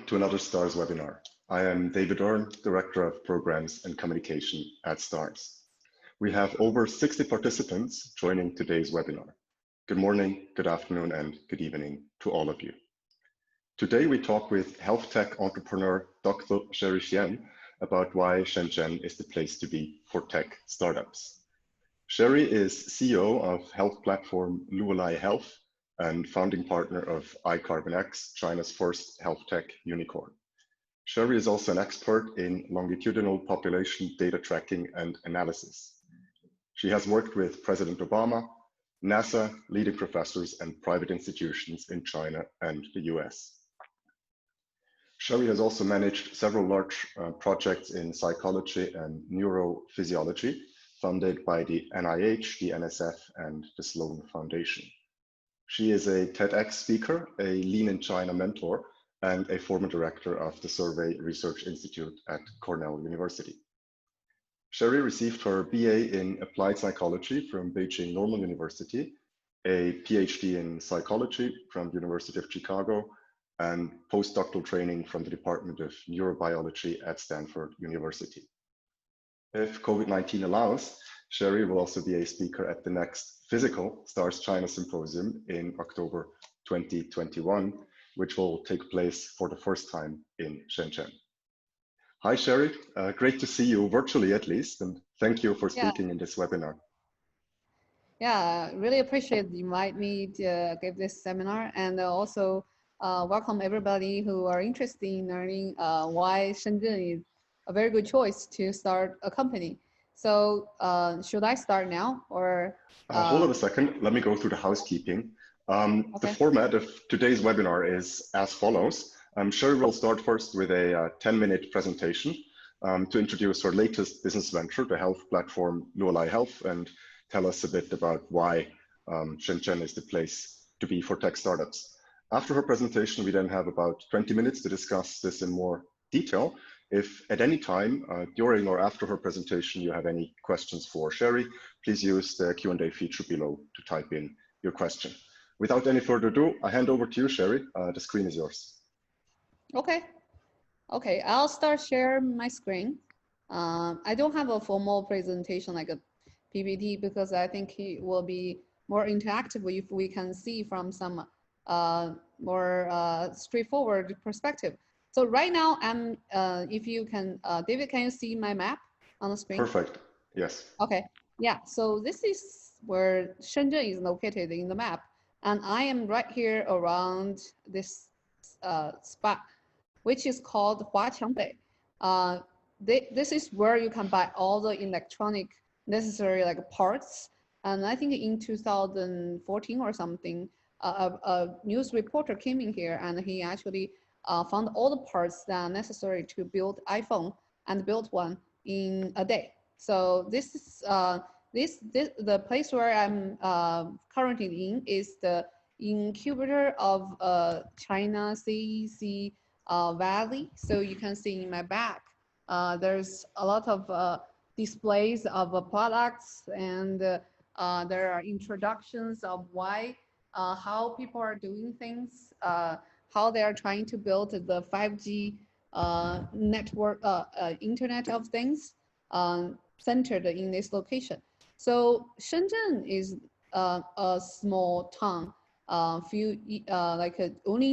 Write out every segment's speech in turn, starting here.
to another STARS webinar. I am David Orn, Director of Programs and Communication at STARS. We have over 60 participants joining today's webinar. Good morning, good afternoon, and good evening to all of you. Today we talk with health tech entrepreneur Dr. XIAN about why Shenzhen is the place to be for tech startups. Sherry is CEO of health platform Luolai Health and founding partner of iCarbonX, China's first health tech unicorn. Sherry is also an expert in longitudinal population data tracking and analysis. She has worked with President Obama, NASA, leading professors, and private institutions in China and the US. Sherry has also managed several large projects in psychology and neurophysiology, funded by the NIH, the NSF, and the Sloan Foundation. She is a TEDx speaker, a Lean in China mentor, and a former director of the Survey Research Institute at Cornell University. Sherry received her BA in Applied Psychology from Beijing Normal University, a PhD in Psychology from the University of Chicago, and postdoctoral training from the Department of Neurobiology at Stanford University. If COVID-19 allows, Sherry will also be a speaker at the next physical STARS China Symposium in October 2021, which will take place for the first time in Shenzhen. Hi, Sherry. Great to see you virtually at least, and thank you for speaking in this webinar. Yeah, really appreciate you invite me to give this seminar, and also welcome everybody who are interested in learning why Shenzhen is a very good choice to start a company. So should I start now or? Hold on a second, let me go through the housekeeping. Okay. The format of today's webinar is as follows. Sherry will start first with a 10-minute presentation to introduce her latest business venture, the health platform Luolai Health, and tell us a bit about why Shenzhen is the place to be for tech startups. After her presentation, we then have about 20 minutes to discuss this in more detail. If at any time during or after her presentation you have any questions for Sherry, please use the Q&A feature below to type in your question. Without any further ado, I hand over to you, Sherry. The screen is yours. Okay, I'll start sharing my screen. I don't have a formal presentation like a PPT because I think it will be more interactive if we can see from some more straightforward perspective. So right now, if you can, David, can you see my map on the screen? Perfect, yes. Okay, yeah, so this is where Shenzhen is located in the map. And I am right here around this spot, which is called Huaqiangbei. This is where you can buy all the electronic necessary like parts. And I think in 2014 or something, a news reporter came in here and he actually found all the parts that are necessary to build iPhone and built one in a day. So this is the place where I'm currently in is the incubator of China CEC Valley. So you can see in my back, there's a lot of displays of products, and there are introductions of why, how people are doing things, how they are trying to build the 5G network, Internet of Things centered in this location. So Shenzhen is a small town, only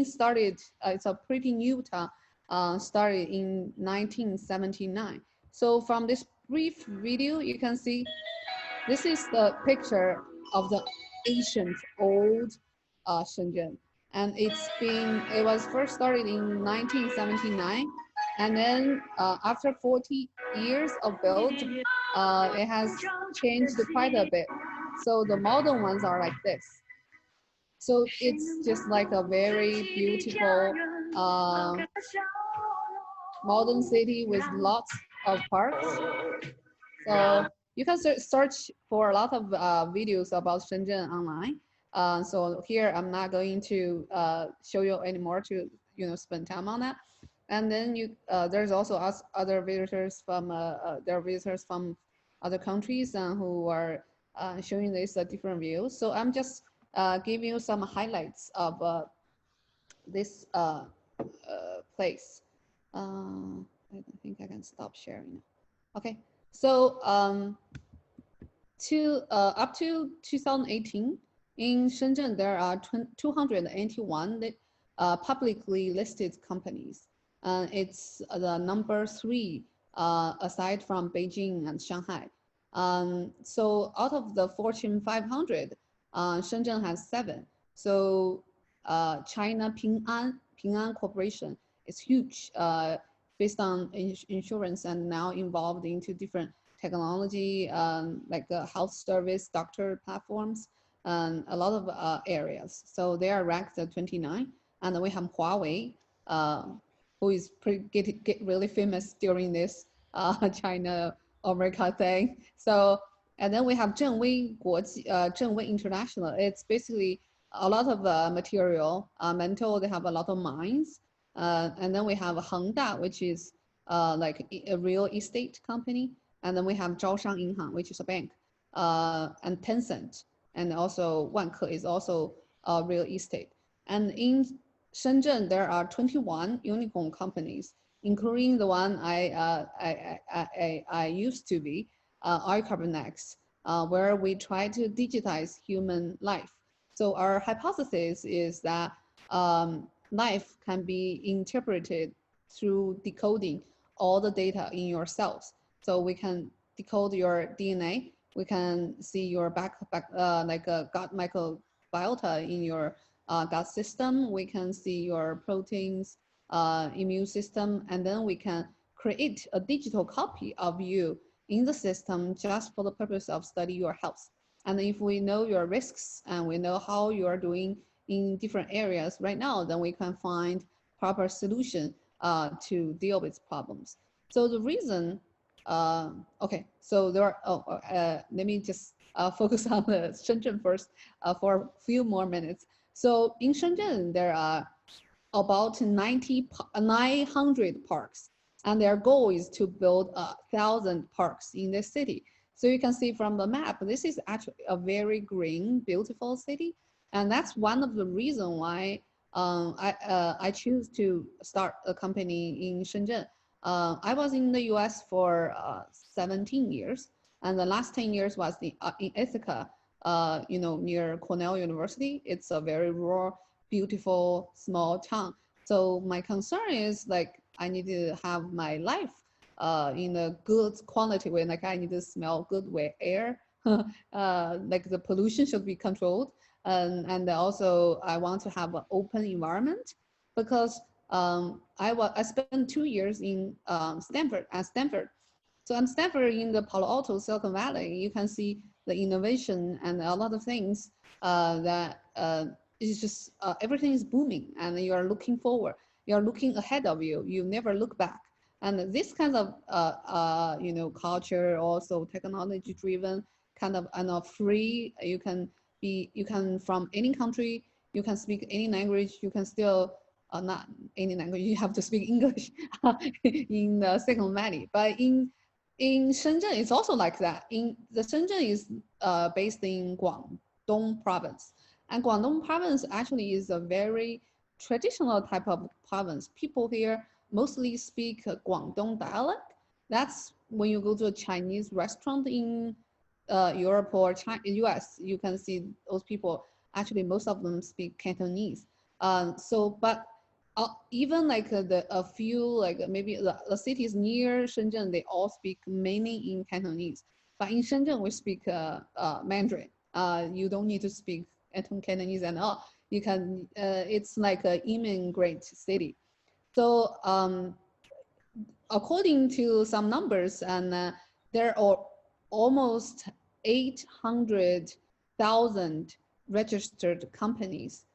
started, it's a pretty new town, started in 1979. So from this brief video, you can see this is the picture of the ancient old Shenzhen. And it was first started in 1979. And then after 40 years of build, it has changed quite a bit. So the modern ones are like this. So it's just like a very beautiful modern city with lots of parks. So you can search for a lot of videos about Shenzhen online. So here I'm not going to show you anymore to spend time on that. And then there's also other visitors from there are visitors from other countries who are showing this different views. So I'm just giving you some highlights of this place. I think I can stop sharing now. Okay, so up to 2018, in Shenzhen, there are 281 publicly listed companies. It's the number 3 aside from Beijing and Shanghai. So out of the Fortune 500, Shenzhen has 7. So China Ping An Corporation is huge, based on insurance and now involved into different technology, like health service, doctor platforms, and a lot of areas. So they are ranked at 29. And then we have Huawei, who is get really famous during this China America thing. So, and then we have Zhengwei International. It's basically a lot of material, mental. They have a lot of mines. And then we have Hengda, which is like a real estate company. And then we have Zhaoshang Yinhang, which is a bank, and Tencent, and also Wanke is also real estate. And in Shenzhen, there are 21 unicorn companies, including the one I used to be, iCarbonX, where we try to digitize human life. So our hypothesis is that life can be interpreted through decoding all the data in your cells. So we can decode your DNA. We can see your like a gut microbiota in your gut system. We can see your proteins, immune system, and then we can create a digital copy of you in the system just for the purpose of study your health. And if we know your risks and we know how you are doing in different areas right now, then we can find proper solution to deal with problems. So the reason, okay, so there are, let me just focus on the Shenzhen first for a few more minutes. So in Shenzhen, there are about 900 parks, and their goal is to build 1,000 parks in this city. So you can see from the map, this is actually a very green, beautiful city. And that's one of the reasons why I choose to start a company in Shenzhen. I was in the US for 17 years, and the last 10 years was in Ithaca, near Cornell University. It's a very rural, beautiful, small town. So my concern is like, I need to have my life in a good quality way. Like I need to smell good air, like the pollution should be controlled. And also I want to have an open environment, because I spent 2 years in Stanford. So in Stanford, in the Palo Alto, Silicon Valley, you can see the innovation and a lot of things that is just everything is booming, and you are looking forward. You are looking ahead of you. You never look back. And this kind of culture, also technology driven, kind of free. You can from any country, you can speak any language. You can still not any language. You have to speak English in Silicon Valley. But in Shenzhen, it's also like that. The Shenzhen is based in Guangdong province, and Guangdong province actually is a very traditional type of province. People here mostly speak Guangdong dialect. That's when you go to a Chinese restaurant in Europe or US, you can see those people, actually most of them speak Cantonese. But even like a few, like maybe the cities near Shenzhen, they all speak mainly in Cantonese. But in Shenzhen, we speak Mandarin. You don't need to speak Cantonese at all. You can, it's like an immigrant city. So according to some numbers, and there are almost 800,000 registered companies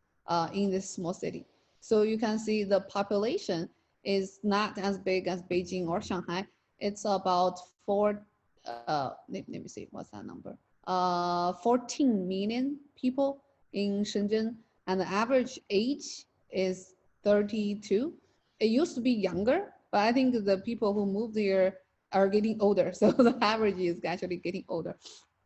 in this small city. So you can see the population is not as big as Beijing or Shanghai. It's about let me see, what's that number? 14 million people in Shenzhen, and the average age is 32. It used to be younger, but I think the people who moved here are getting older, so the average is actually getting older.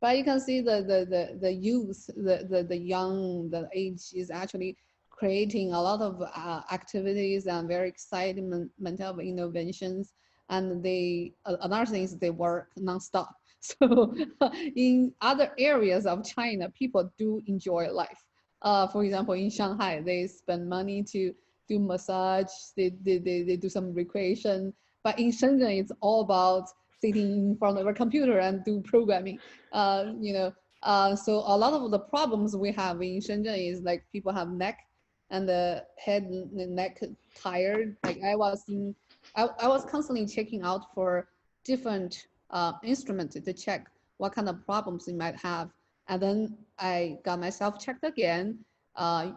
But you can see the youth, the age is actually creating a lot of activities and very excitement of innovations. And another thing is they work nonstop. So in other areas of China, people do enjoy life. For example, in Shanghai, they spend money to do massage, they do some recreation. But in Shenzhen, it's all about sitting in front of a computer and do programming. So a lot of the problems we have in Shenzhen is like people have neck and the head and neck tired. Like I was constantly checking out for different instruments to check what kind of problems we might have. And then I got myself checked again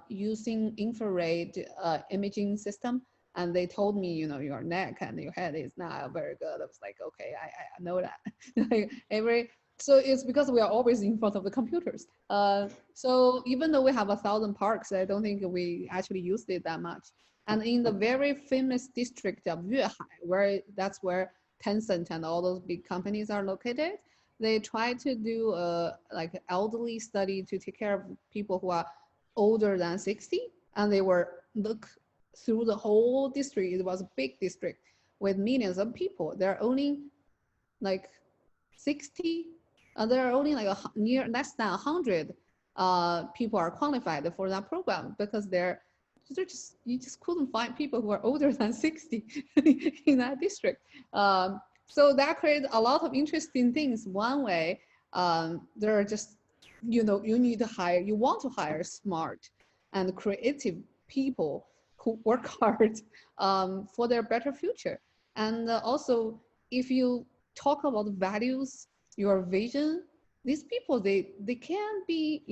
using infrared imaging system. And they told me, your neck and your head is not very good. I was like, okay, I know that. Like so it's because we are always in front of the computers. So even though we have 1,000 parks, I don't think we actually used it that much. And in the very famous district of Yuehai, that's where Tencent and all those big companies are located, they try to do a like elderly study to take care of people who are older than 60, and they were look through the whole district. It was a big district with millions of people. There are only like 60, there are only like less than 100 people are qualified for that program because you just couldn't find people who are older than 60 in that district. So that created a lot of interesting things. One way, there are just, you want to hire smart and creative people who work hard for their better future. And also, if you talk about values, your vision, these people, they can be,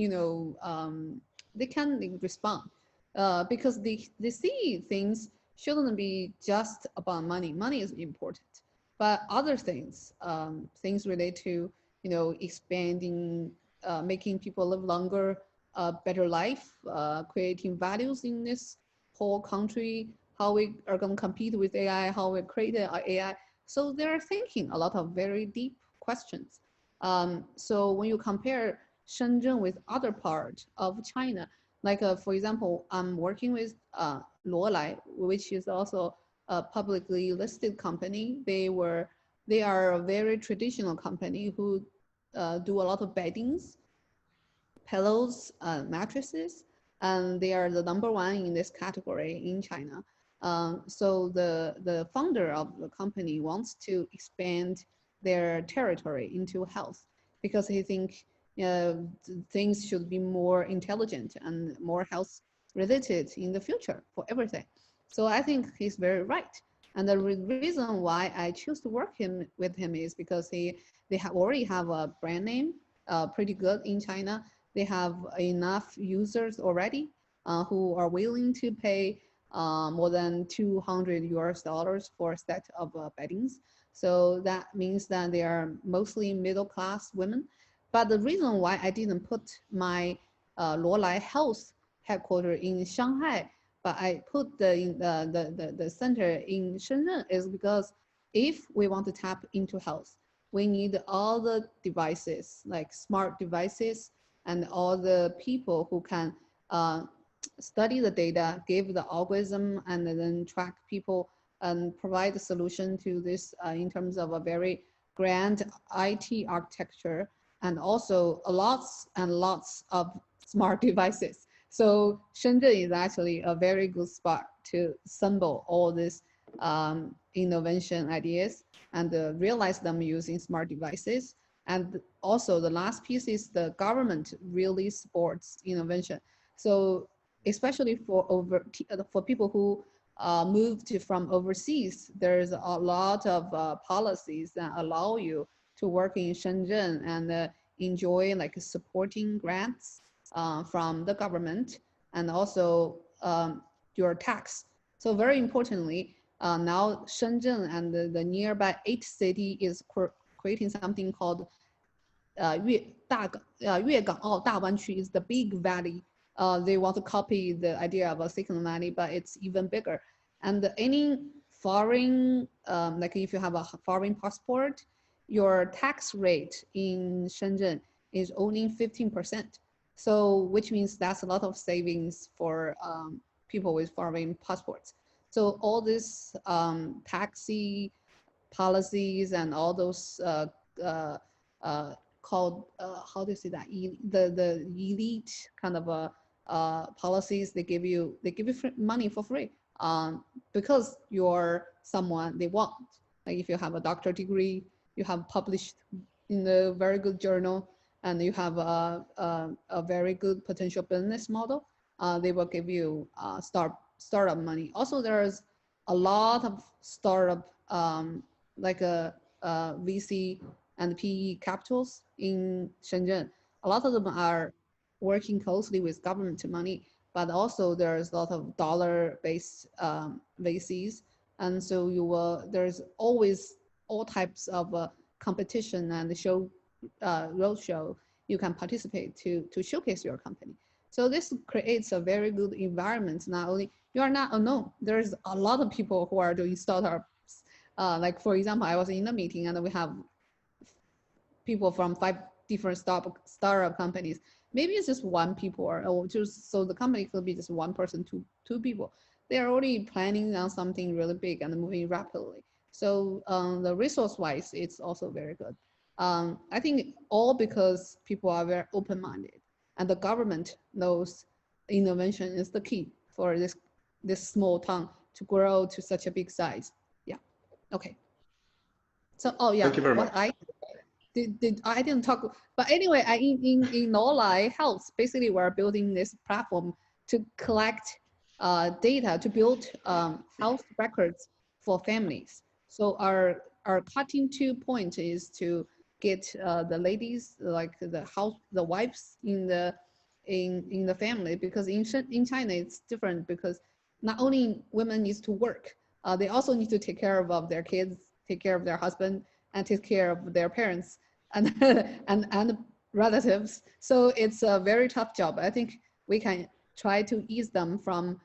they can respond because they see things shouldn't be just about money. Money is important, but other things, things related to, expanding, making people live longer, better life, creating values in this whole country, how we are going to compete with AI, how we create AI. So they're thinking a lot of very deep questions. So when you compare Shenzhen with other parts of China, like for example, I'm working with Luolai, which is also a publicly listed company. They are a very traditional company who do a lot of beddings, pillows, mattresses, and they are the number one in this category in China. So the founder of the company wants to expand their territory into health because he thinks things should be more intelligent and more health related in the future for everything. So I think he's very right. And the reason why I choose to work with him is because they already have a brand name, pretty good in China. They have enough users already who are willing to pay more than 200 US dollars for a set of beddings. So that means that they are mostly middle-class women. But the reason why I didn't put my Luolai Health headquarters in Shanghai, but I put the center in Shenzhen is because if we want to tap into health, we need all the devices, like smart devices, and all the people who can study the data, give the algorithm, and then track people and provide a solution to this in terms of a very grand IT architecture, and also lots and lots of smart devices. So Shenzhen is actually a very good spot to assemble all these innovation ideas and realize them using smart devices. And also the last piece is the government really supports innovation. So especially for people who moved from overseas, there's a lot of policies that allow you to work in Shenzhen and enjoy like supporting grants from the government and also your tax. So very importantly, now Shenzhen and the nearby 8 city is creating something called Yuegang Dawan is the big valley. They want to copy the idea of a Silicon Valley, but it's even bigger. And any foreign, like if you have a foreign passport, your tax rate in Shenzhen is only 15%. So which means that's a lot of savings for people with foreign passports. So all this taxi policies and all those uh, called how do you say that the elite kind of policies, they give you money for free because you're someone they want. Like if you have a doctor degree, you have published in a very good journal, and you have a very good potential business model, they will give you startup money. Also, there's a lot of startup like VC and PE capitals in Shenzhen. A lot of them are working closely with government money, but also there's a lot of dollar-based VCs, and so there's always all types of competition and roadshow you can participate to showcase your company. So this creates a very good environment. Not only you are not alone. There's a lot of people who are doing startups. Like for example, I was in a meeting and we have people from 5 different startup companies. Maybe it's just one people, or just so the company could be just one person, two people. They are already planning on something really big and moving rapidly. So the resource-wise, it's also very good. I think all because people are very open-minded, and the government knows innovation is the key for this small town to grow to such a big size. Yeah. Okay. So, oh yeah, Thank you very what much. I didn't talk, but anyway, in Luolai Health, basically we're building this platform to collect data to build health records for families. So our cutting to point is to get the ladies, like the wives in the family, because in China it's different, because not only women needs to work, they also need to take care of their kids, take care of their husband, and take care of their parents and and relatives. So it's a very tough job. I think we can try to ease them from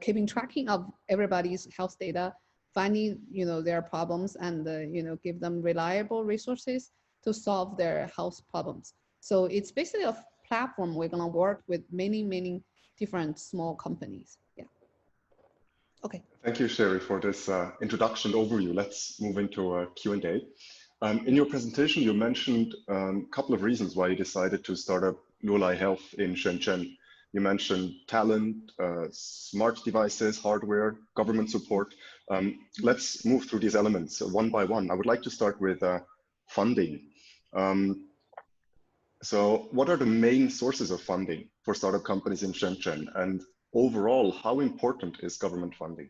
keeping tracking of everybody's health data, finding their problems, and give them reliable resources to solve their health problems. So it's basically a platform we're gonna work with many different small companies. Yeah. Okay. Thank you, Sherry, for this introduction overview. Let's move into a Q&A. In your presentation, you mentioned a couple of reasons why you decided to start up Luolai Health in Shenzhen. You mentioned talent, smart devices, hardware, government support. Let's move through these elements one by one. I would like to start with funding. So what are the main sources of funding for startup companies in Shenzhen? And overall, how important is government funding?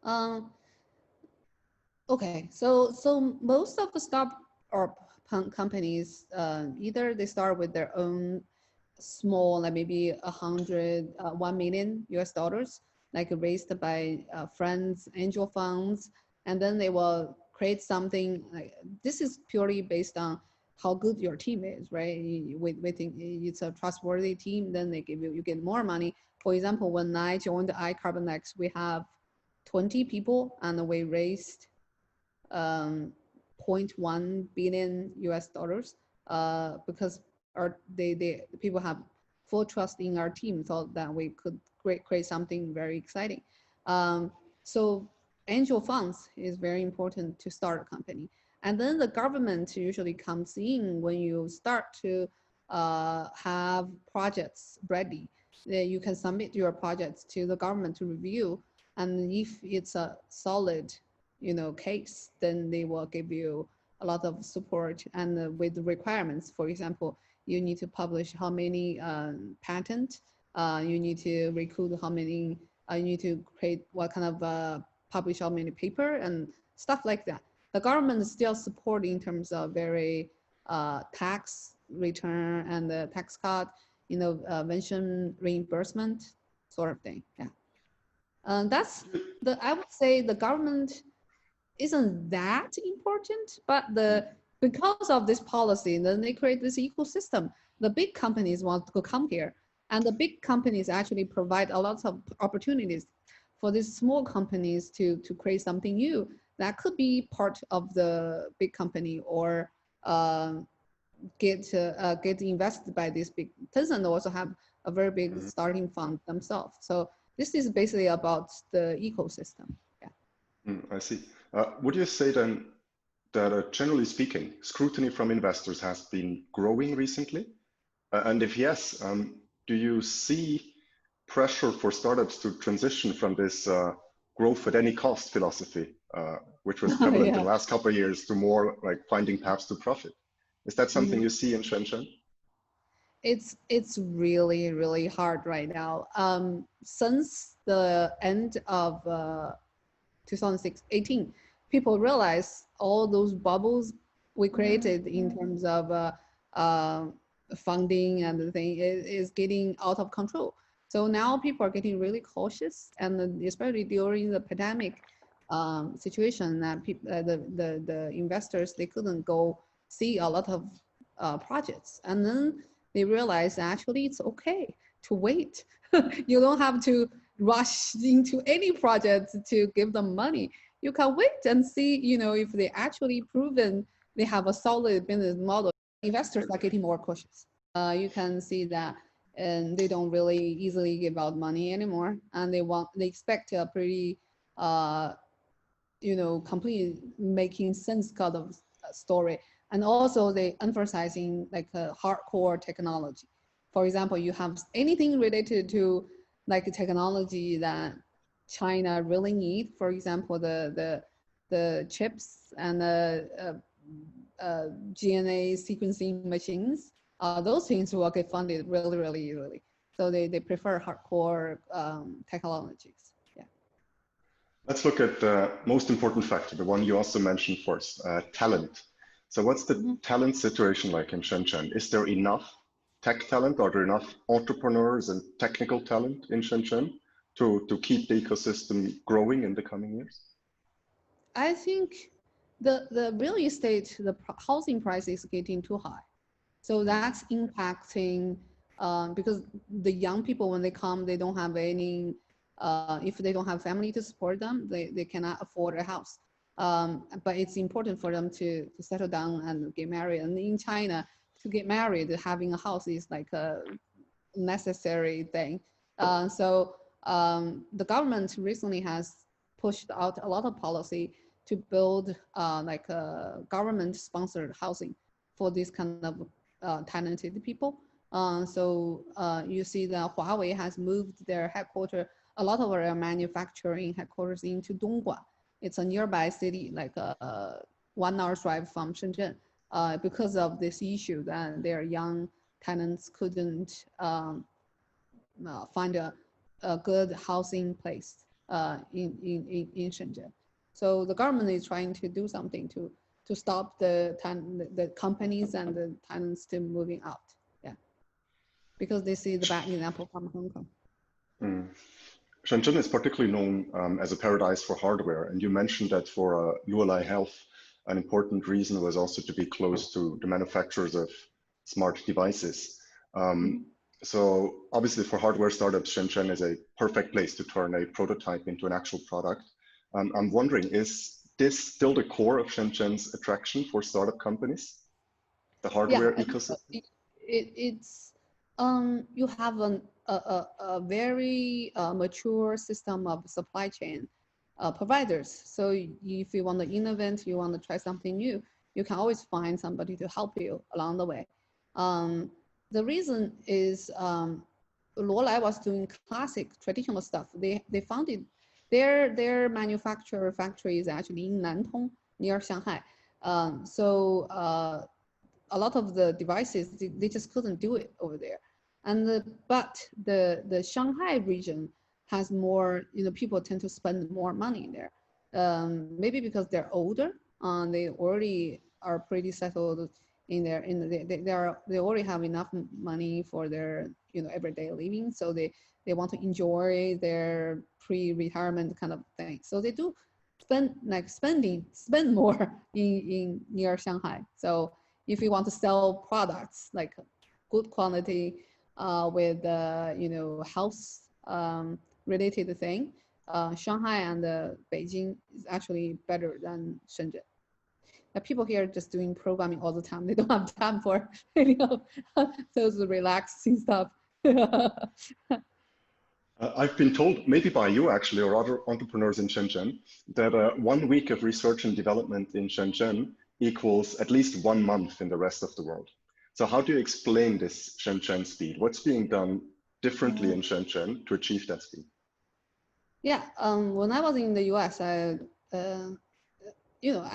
Um, Okay, so most of the startup or companies, either they start with their own small, like maybe 1 million US dollars, like raised by friends, angel funds, and then they will create something. Like this is purely based on how good your team is, right? We think it's a trustworthy team, then they give you get more money. For example, when I joined iCarbonX, we have 20 people and we raised 0.1 billion US dollars because the people have full trust in our team, thought that we could create something very exciting. So angel funds is very important to start a company. And then the government usually comes in when you start to have projects ready. You can submit your projects to the government to review. And if it's a solid case, then they will give you a lot of support and with requirements. For example, you need to publish how many patent, you need to recruit how many, you need to create what kind of publish how many paper and stuff like that. The government is still support in terms of very tax return and the tax cut, pension reimbursement sort of thing. Yeah. That's I would say the government isn't that important, but because of this policy, then they create this ecosystem. The big companies want to come here, and the big companies actually provide a lot of opportunities for these small companies to create something new that could be part of the big company, or get invested by these big. Tencent also have a very big Mhm. starting fund themselves. So this is basically about the ecosystem. Yeah. I see. Would you say then that generally speaking, scrutiny from investors has been growing recently? And if yes, do you see pressure for startups to transition from this growth at any cost philosophy, which was prevalent in Yeah. the last couple of years, to more like finding paths to profit? Is that something you see in Shenzhen? It's really, really hard right now. Since the end of 2018, people realize all those bubbles we created in terms of uh, funding and the thing is getting out of control. So now people are getting really cautious, and especially during the pandemic situation, that the investors, they couldn't go see a lot of projects, and then they realize actually it's okay to wait. You don't have to rush into any project to give them money. You can wait and see, if they actually proven they have a solid business model. Investors are getting more cautious. You can see that, and they don't really easily give out money anymore, and they expect a pretty, complete making sense kind of story. And also they emphasizing like a hardcore technology. For example, you have anything related to like technology that China really need. For example, the chips and GNA sequencing machines. Those things will get funded really, really easily. So they prefer hardcore technologies. Yeah. Let's look at the most important factor, the one you also mentioned first, talent. So what's the talent situation like in Shenzhen? Is there enough tech talent? Are there enough entrepreneurs and technical talent in Shenzhen to keep the ecosystem growing in the coming years? I think the real estate, the housing price is getting too high. So that's impacting because the young people, when they come, they don't have any, if they don't have family to support them, they cannot afford a house. But it's important for them to settle down and get married. And in China, to get married, having a house is like a necessary thing. The government recently has pushed out a lot of policy to build like government-sponsored housing for this kind of talented people. You see that Huawei has moved their headquarters, a lot of their manufacturing headquarters into Dongguan. It's a nearby city, like a 1 hour drive from Shenzhen, because of this issue that their young tenants couldn't find a good housing place in Shenzhen. So the government is trying to do something to stop the companies and the tenants to moving out. Yeah, because they see the bad example from Hong Kong. Mm. Shenzhen is particularly known as a paradise for hardware, and you mentioned that for Luolai Health, an important reason was also to be close to the manufacturers of smart devices. So obviously for hardware startups, Shenzhen is a perfect place to turn a prototype into an actual product. I'm wondering, is this still the core of Shenzhen's attraction for startup companies, the hardware ecosystem? It's you have a very mature system of supply chain providers. So if you want to innovate, you want to try something new, you can always find somebody to help you along the way. The reason is Luolai was doing classic traditional stuff. They founded their manufacturer factory is actually in Nantong near Shanghai. A lot of the devices they just couldn't do it over there, and but the Shanghai region has more, people tend to spend more money there, maybe because they're older, they already are pretty settled in their they already have enough money for their everyday living, so they want to enjoy their pre-retirement kind of thing, so they do spend more in near Shanghai. So if you want to sell products like good quality with health related thing, Shanghai and Beijing is actually better than Shenzhen. People here are just doing programming all the time. They don't have time for you know those relaxing stuff. I've been told, maybe by you actually, or other entrepreneurs in Shenzhen, that 1 week of research and development in Shenzhen equals at least 1 month in the rest of the world. So how do you explain this Shenzhen speed? What's being done differently in Shenzhen to achieve that speed? Yeah, when I was in the US, you know,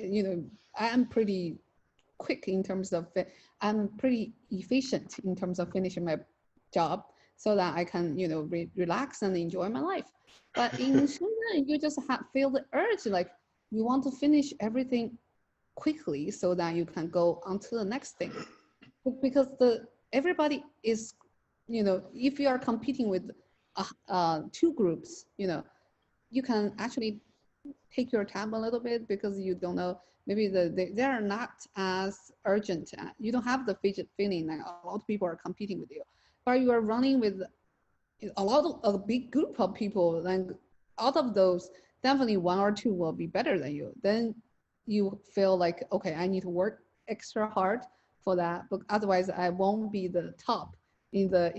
you know, I am pretty quick in terms of, I'm pretty efficient in terms of finishing my job so that I can, you know, relax and enjoy my life. But in Shenzhen, you just feel the urge, like you want to finish everything quickly so that you can go on to the next thing. Because everybody is, you know, if you are competing with two groups, you know, you can actually take your time a little bit because you don't know, maybe they are not as urgent. You don't have the fidget feeling like a lot of people are competing with you, but you are running with a lot of a big group of people. And out of those, definitely one or two will be better than you. Then you feel like, okay, I need to work extra hard for that, but otherwise I won't be the top in the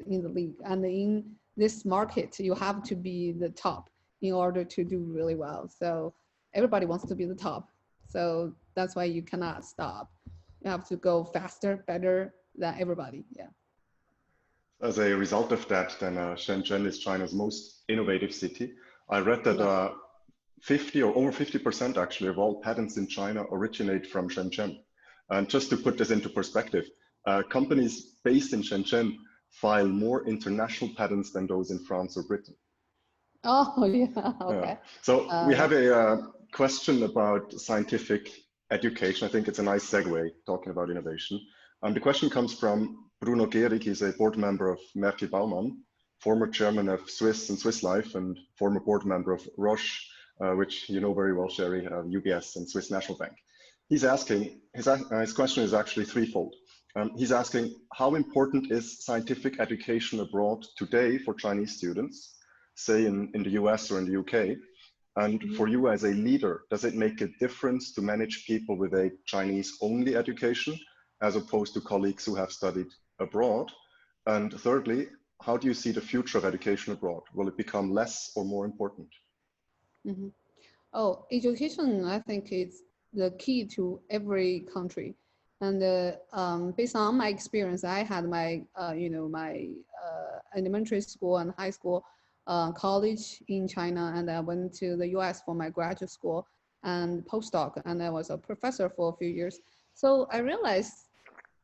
league. And in this market, you have to be the top in order to do really well. So everybody wants to be the top. So that's why you cannot stop. You have to go faster, better than everybody. Yeah. As a result of that, then Shenzhen is China's most innovative city. I read that Yeah. 50 or over 50% actually of all patents in China originate from Shenzhen. And just to put this into perspective, companies based in Shenzhen file more international patents than those in France or Britain. Oh, yeah. Okay. So we have a question about scientific education. I think it's a nice segue talking about innovation. The question comes from Bruno Gehrig. He's a board member of Merki Baumann, former chairman of Swiss and Swiss Life, and former board member of Roche, which you know very well, Sherry, UBS and Swiss National Bank. He's asking, his question is actually threefold. He's asking, how important is scientific education abroad today for Chinese students, say in the US or in the UK? And for you as a leader, does it make a difference to manage people with a Chinese-only education as opposed to colleagues who have studied abroad? And thirdly, how do you see the future of education abroad? Will it become less or more important? Mm-hmm. Oh, education, I think it's the key to every country. And based on my experience, I had my, you know, my elementary school and high school, college in China, and I went to the US for my graduate school and postdoc, and I was a professor for a few years. So I realized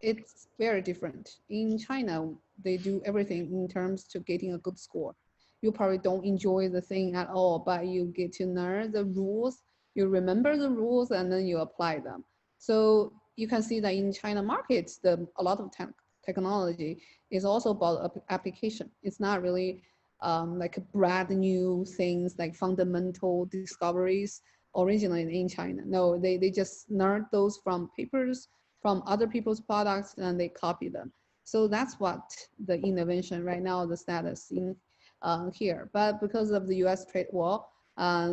it's very different. In China, they do everything in terms to getting a good score. You probably don't enjoy the thing at all, but you get to learn the rules, you remember the rules, and then you apply them. So you can see that in China markets, a lot of technology is also about application. It's not really like brand new things like fundamental discoveries originally in China. No, they just learned those from papers, from other people's products, and they copy them. So that's what the innovation right now, the status in here. But because of the US trade war,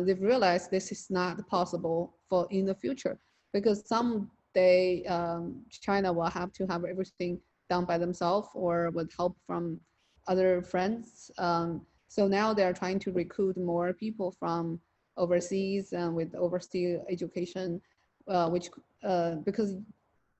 they've realized this is not possible for in the future, because someday China will have to have everything done by themselves or with help from other friends. So now they're trying to recruit more people from overseas and with overseas education, which because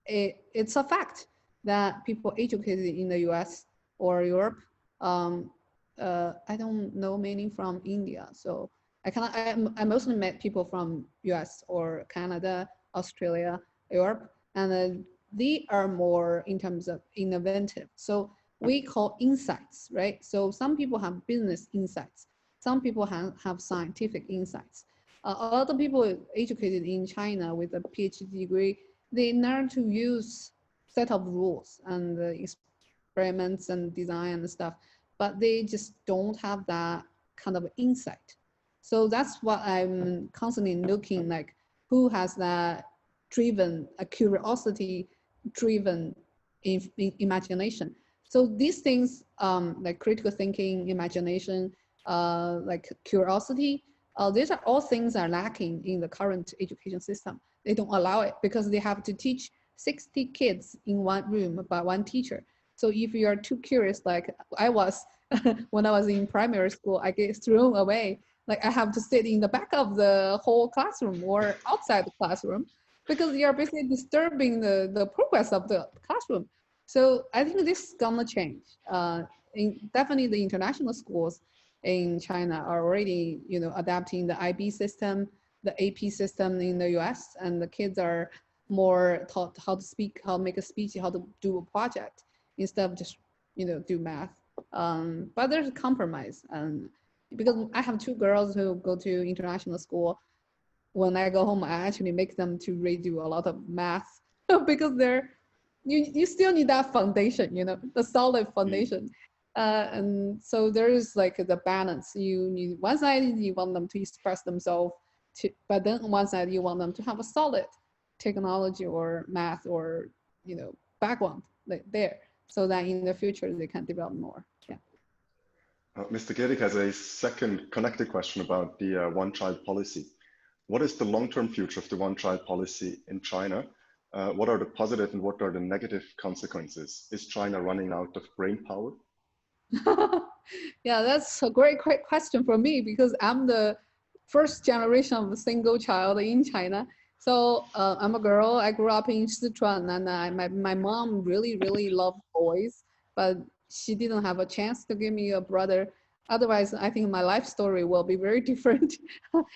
it's a fact that people educated in the US or Europe, I don't know many from India. So I mostly met people from US or Canada, Australia, Europe, and they are more in terms of innovative. So we call insights, right? So some people have business insights. Some people have scientific insights. A lot of people educated in China with a PhD degree, they learn to use set of rules and experiments and design and stuff, but they just don't have that kind of insight. So that's what I'm constantly looking, like who has that driven, a curiosity driven imagination. So these things like critical thinking, imagination, like curiosity, These are all things are lacking in the current education system. They don't allow it because they have to teach 60 kids in one room by one teacher. So if you are too curious, like I was when I was in primary school, I get thrown away. Like I have to sit in the back of the whole classroom or outside the classroom because you're basically disturbing the progress of the classroom. So I think this is gonna change. Definitely the international schools in China are already, adapting the IB system, the AP system in the US, and the kids are more taught how to speak, how to make a speech, how to do a project instead of just, do math. But there's a compromise. Because I have two girls who go to international school, when I go home, I actually make them to redo a lot of math because you still need that foundation, the solid foundation. And so there is like the balance. You need one side you want them to express themselves, but then one side you want them to have a solid technology or math or background like there, so that in the future they can develop more. Yeah. Mr. Gehrig has a second connected question about the one-child policy. What is the long-term future of the one-child policy in China? What are the positive and what are the negative consequences? Is China running out of brain power? Yeah, that's a great question for me because I'm the first generation of a single child in China. So I'm a girl. I grew up in Sichuan, and my mom really loved boys, but she didn't have a chance to give me a brother. Otherwise, I think my life story will be very different.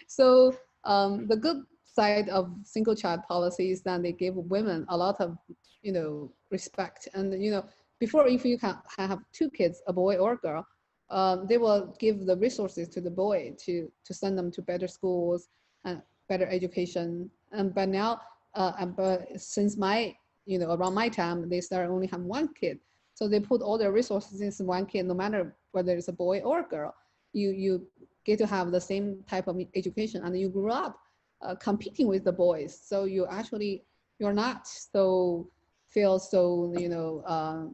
So the good side of single child policy is that they give women a lot of respect, and before, if you can have two kids, a boy or a girl, they will give the resources to the boy to send them to better schools and better education. And but now, but since around my time, they start only have one kid, so they put all their resources in one kid, no matter whether it's a boy or a girl. You get to have the same type of education, and you grew up competing with the boys, so you're not feel so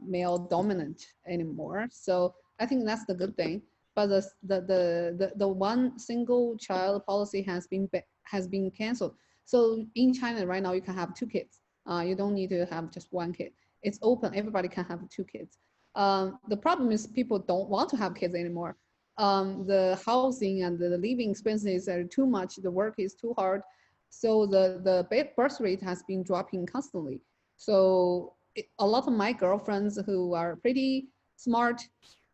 male dominant anymore. So I think that's the good thing. But the one single child policy has been canceled. So in China right now, you can have two kids. You don't need to have just one kid. It's open. Everybody can have two kids. The problem is people don't want to have kids anymore. The housing and the living expenses are too much. The work is too hard. So the birth rate has been dropping constantly. So a lot of my girlfriends who are pretty smart,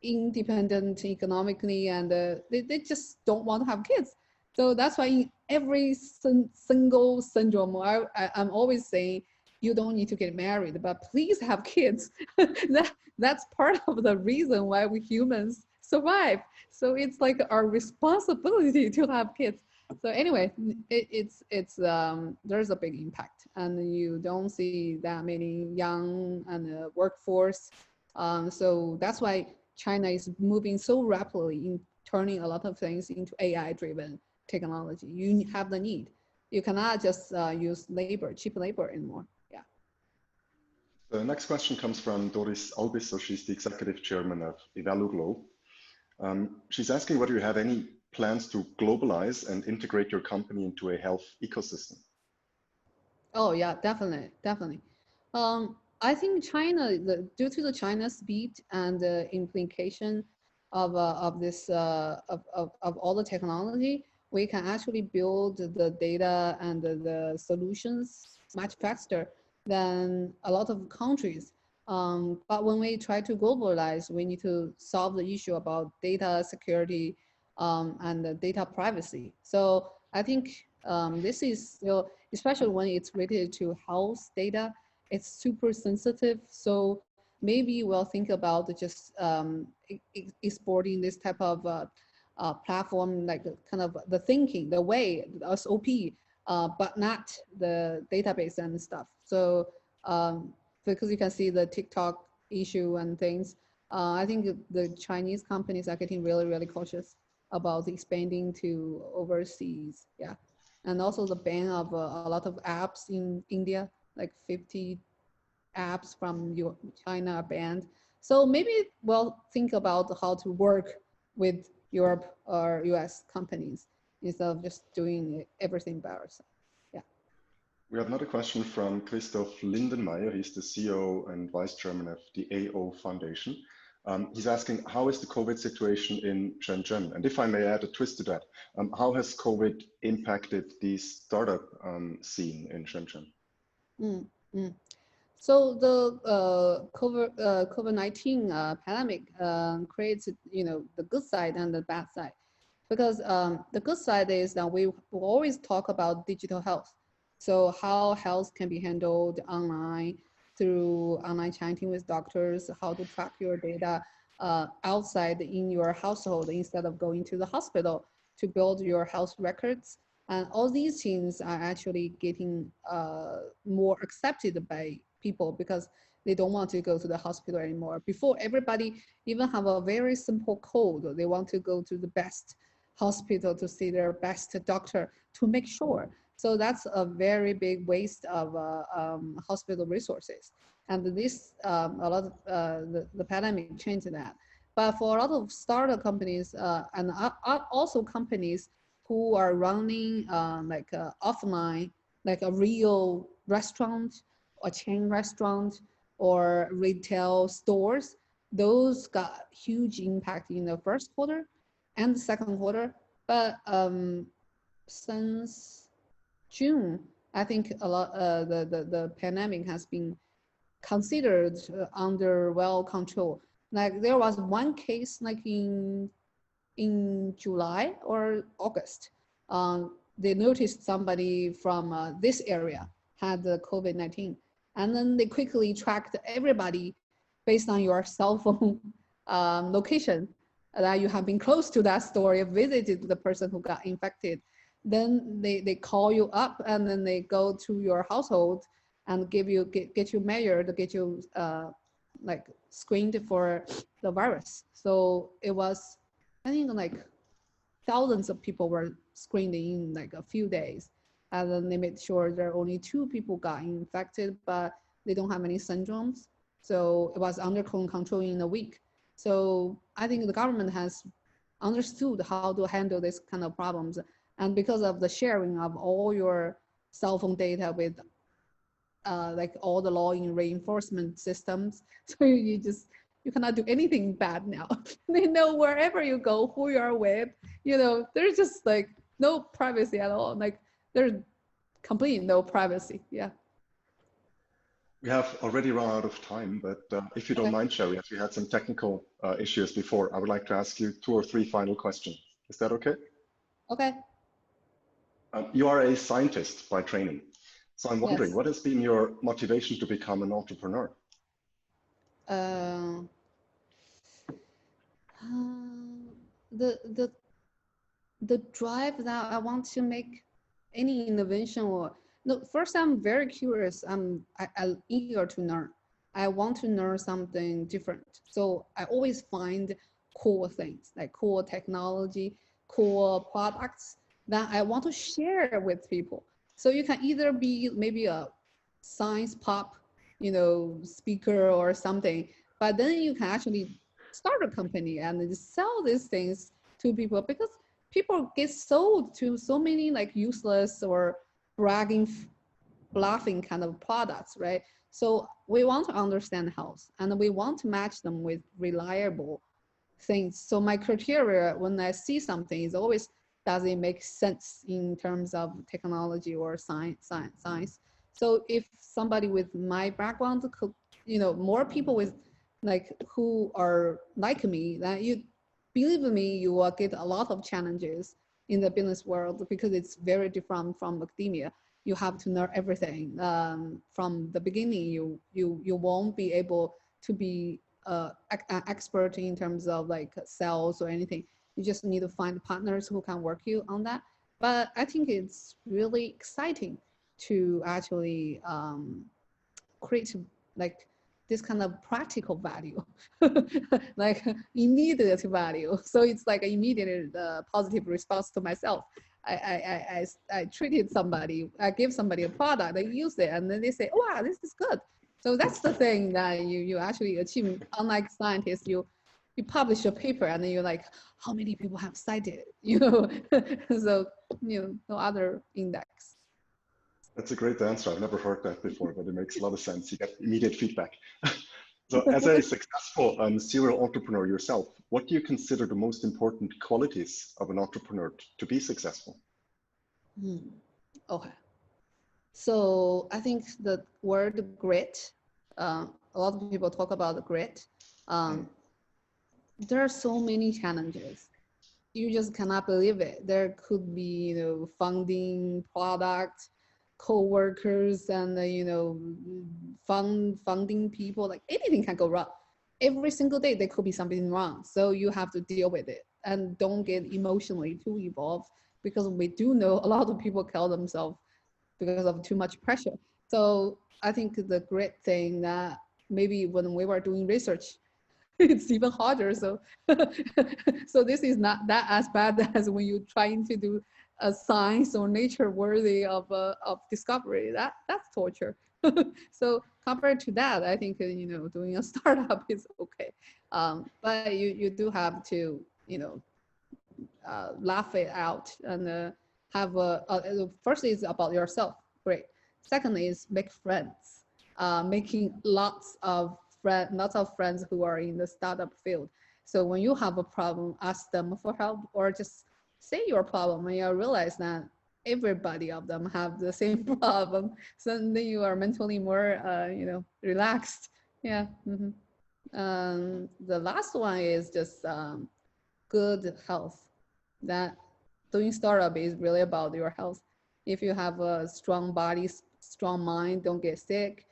independent economically, and they just don't want to have kids. So that's why in every single syndrome, I'm always saying, you don't need to get married, but please have kids. That's part of the reason why we humans survive. So it's like our responsibility to have kids. So anyway, there's a big impact, and you don't see that many young and workforce. So that's why China is moving so rapidly in turning a lot of things into AI-driven technology. You have the need. You cannot just use cheap labor anymore. Yeah. The next question comes from Doris Albis, so she's the executive chairman of Evaluglo. She's asking whether you have any plans to globalize and integrate your company into a health ecosystem. Oh yeah, definitely. I think China, due to the China speed and the implication of this of all the technology, we can actually build the data and the solutions much faster than a lot of countries. But when we try to globalize, we need to solve the issue about data security and the data privacy. So I think this is still, especially when it's related to health data, it's super sensitive. So maybe we'll think about just exporting this type of platform, like kind of the thinking, the way, the SOP, but not the database and stuff. So because you can see the TikTok issue and things, I think the Chinese companies are getting really cautious about expanding to overseas. Yeah. And also the ban of a lot of apps in India, like 50 apps from China are banned. So maybe we'll think about how to work with Europe or US companies instead of just doing everything by ourselves. Yeah. We have another question from Christoph Lindenmeyer. He's the CEO and Vice Chairman of the AO Foundation. He's asking, how is the COVID situation in Shenzhen? And if I may add a twist to that, how has COVID impacted the startup scene in Shenzhen? Mm, mm. So the COVID-19 pandemic creates, the good side and the bad side. Because the good side is that we always talk about digital health. So how health can be handled online through online chatting with doctors, how to track your data outside in your household instead of going to the hospital to build your health records. And all these things are actually getting more accepted by people because they don't want to go to the hospital anymore. Before, everybody even have a very simple cold. They want to go to the best hospital to see their best doctor to make sure. So that's a very big waste of hospital resources. And this, a lot of the pandemic changed that. But for a lot of startup companies and also companies who are running like offline, like a real restaurant, a chain restaurant, or retail stores, those got huge impact in the first quarter and the second quarter. But since June, I think a lot the pandemic has been considered under well control. Like there was one case like in July or August. They noticed somebody from this area had the COVID-19, and then they quickly tracked everybody based on your cell phone location that you have been close to that store, you visited the person who got infected. Then they call you up and then they go to your household and get you measured, get you like screened for the virus. So it was, I think like thousands of people were screened in like a few days. And then they made sure there are only 2 people got infected, but they don't have any syndromes. So it was under control in a week. So I think the government has understood how to handle this kind of problems. And because of the sharing of all your cell phone data with like all the law reinforcement systems, so you cannot do anything bad now. They know wherever you go, who you are with, there's just like no privacy at all. Like there's completely no privacy. Yeah. We have already run out of time, but if you don't mind, Sherry, as we had some technical issues before, I would like to ask you 2 or 3 final questions. Is that okay? Okay. You are a scientist by training. So I'm wondering, Yes. what has been your motivation to become an entrepreneur? The drive that I want to make any innovation or no, first I'm very curious. I'm eager to learn. I want to learn something different. So I always find cool things like cool technology, cool products that I want to share with people. So you can either be maybe a science pop, speaker or something, but then you can actually start a company and sell these things to people because people get sold to so many like useless or bragging, bluffing kind of products, right? So we want to understand health and we want to match them with reliable things. So my criteria when I see something is always, does it make sense in terms of technology or science? So if somebody with my background could, more people with like who are like me, that you believe me, you will get a lot of challenges in the business world because it's very different from academia. You have to know everything from the beginning. You won't be able to be an expert in terms of like sales or anything. You just need to find partners who can work you on that. But I think it's really exciting to actually create like this kind of practical value, like immediate value. So it's like an immediate positive response to myself. I treated somebody, I give somebody a product, they use it, and then they say, wow, this is good. So that's the thing that you actually achieve. Unlike scientists, you publish a paper and then you're like, how many people have cited it? So no other index. That's a great answer. I've never heard that before, but it makes a lot of sense. You get immediate feedback. So as a successful serial entrepreneur yourself, what do you consider the most important qualities of an entrepreneur to be successful? Okay. So I think the word grit, a lot of people talk about the grit. There are so many challenges. You just cannot believe it. There could be, funding, product, co-workers, and funding people. Like anything can go wrong. Every single day there could be something wrong. So you have to deal with it and don't get emotionally too involved, because we do know a lot of people kill themselves because of too much pressure. So I think the great thing that maybe when we were doing research, it's even harder. So, so this is not that as bad as when you're trying to do a science or nature worthy of discovery. That's torture. So compared to that, I think doing a startup is okay. But you do have to laugh it out and have first is about yourself. Great. Secondly is make friends, making lots of friends who are in the startup field. So when you have a problem, ask them for help or just say your problem, and you realize that everybody of them have the same problem. So then you are mentally more, relaxed. Yeah. The last one is just good health. That doing startup is really about your health. If you have a strong body, strong mind, don't get sick,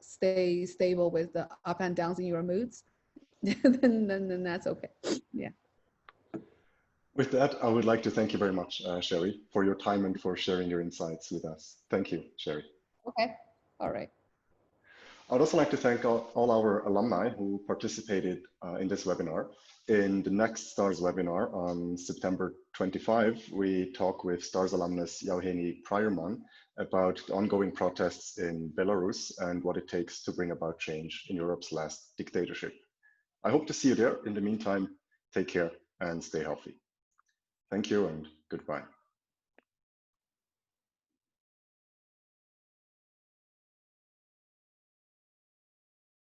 stay stable with the up and downs in your moods, then that's okay. Yeah. With that, I would like to thank you very much, Sherry, for your time and for sharing your insights with us. Thank you, Sherry. Okay. All right. I'd also like to thank all our alumni who participated in this webinar. In the next STARS webinar on September 25, we talk with STARS alumnus Yauheni Pryorman about the ongoing protests in Belarus and what it takes to bring about change in Europe's last dictatorship. I hope to see you there. In the meantime, take care and stay healthy. Thank you and goodbye.